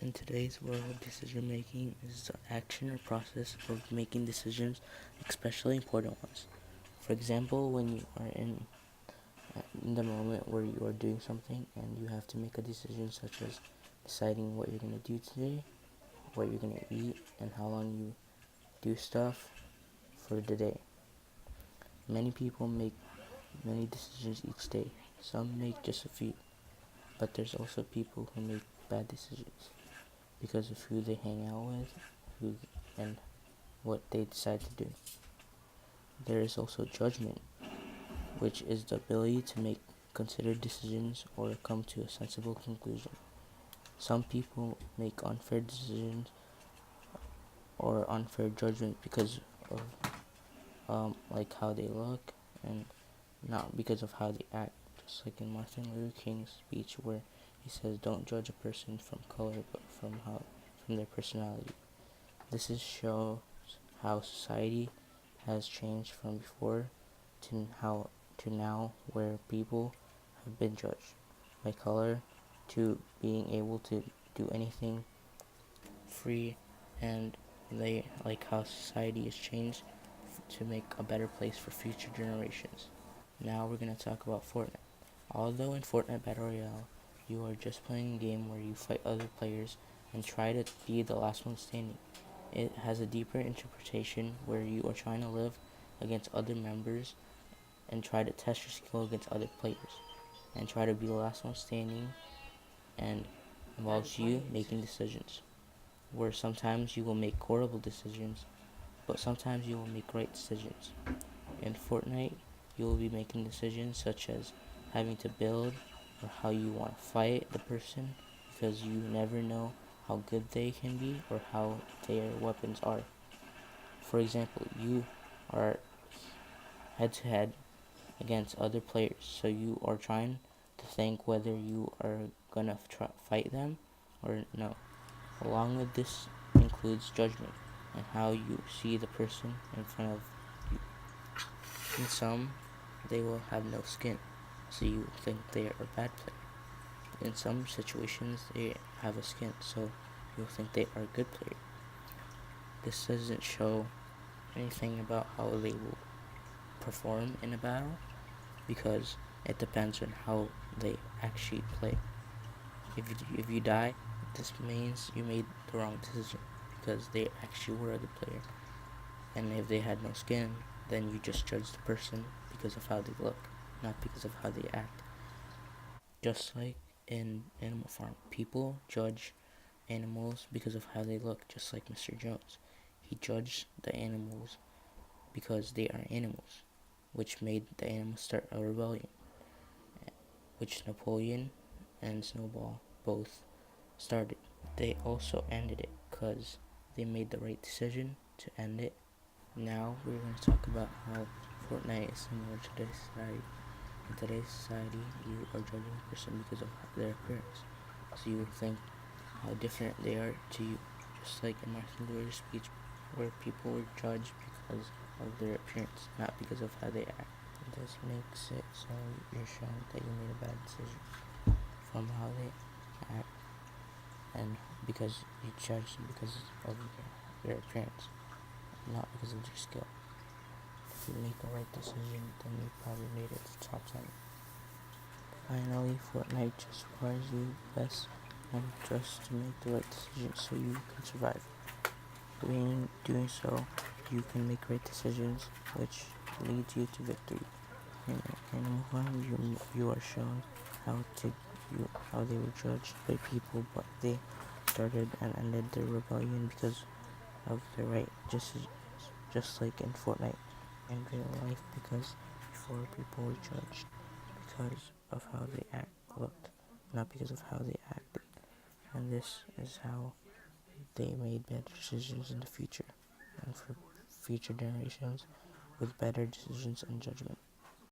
In today's world, decision making is the action or process of making decisions, especially important ones. For example, when you are in the moment where you are doing something and you have to make a decision, such as deciding what you're going to do today, what you're going to eat, and how long you do stuff for the day. Many people make many decisions each day. Some make just a few, but there's also people who make bad decisions because of who they hang out with, and what they decide to do. There is also judgment, which is the ability to make considered decisions or come to a sensible conclusion. Some people make unfair decisions or unfair judgment because of like how they look and not because of how they act. Just like in Martin Luther King's speech where he says, "Don't judge a person from color, but from their personality." This shows how society has changed from before to now, where people have been judged by color to being able to do anything free, and they like how society has changed to make a better place for future generations. Now we're going to talk about Fortnite. Although in Fortnite Battle Royale, you are just playing a game where you fight other players and try to be the last one standing. It has a deeper interpretation where you are trying to live against other members and try to test your skill against other players and try to be the last one standing, and involves you making decisions where sometimes you will make horrible decisions, but sometimes you will make right decisions. In Fortnite, you will be making decisions such as having to build or how you want to fight the person, because you never know how good they can be or how their weapons are. For example, you are head to head against other players, so you are trying to think whether you are gonna fight them or no. Along with this includes judgment and how you see the person in front of you. In some, they will have no skin, so you think they are a bad player. In some situations, they have a skin, so you'll think they are a good player. This doesn't show anything about how they will perform in a battle, because it depends on how they actually play. If you die, this means you made the wrong decision, because they actually were a good player. And if they had no skin, then you just judge the person because of how they look, not because of how they act. Just like in Animal Farm, people judge animals because of how they look, just like Mr. Jones. He judged the animals because they are animals, which made the animals start a rebellion, which Napoleon and Snowball both started. They also ended it because they made the right decision to end it. Now we're going to talk about how Fortnite is similar to today's society. In today's society, you are judging a person because of their appearance, so you would think how different they are to you, just like in Martin Luther's speech, where people were judged because of their appearance, not because of how they act. This makes it so you're shown that you made a bad decision from how they act, and because you judge them because of their appearance, not because of their skill. If you make the right decision, then you probably made it to top 10. Finally, Fortnite just requires you best and just to make the right decision so you can survive. Doing so, you can make right decisions, which leads you to victory. In Animal Farm, you are shown how they were judged by people, but they started and ended their rebellion because of their right decisions, just like in Fortnite. In real life, because before people were judged because of how they looked, not because of how they acted. And this is how they made better decisions in the future, and for future generations with better decisions and judgment.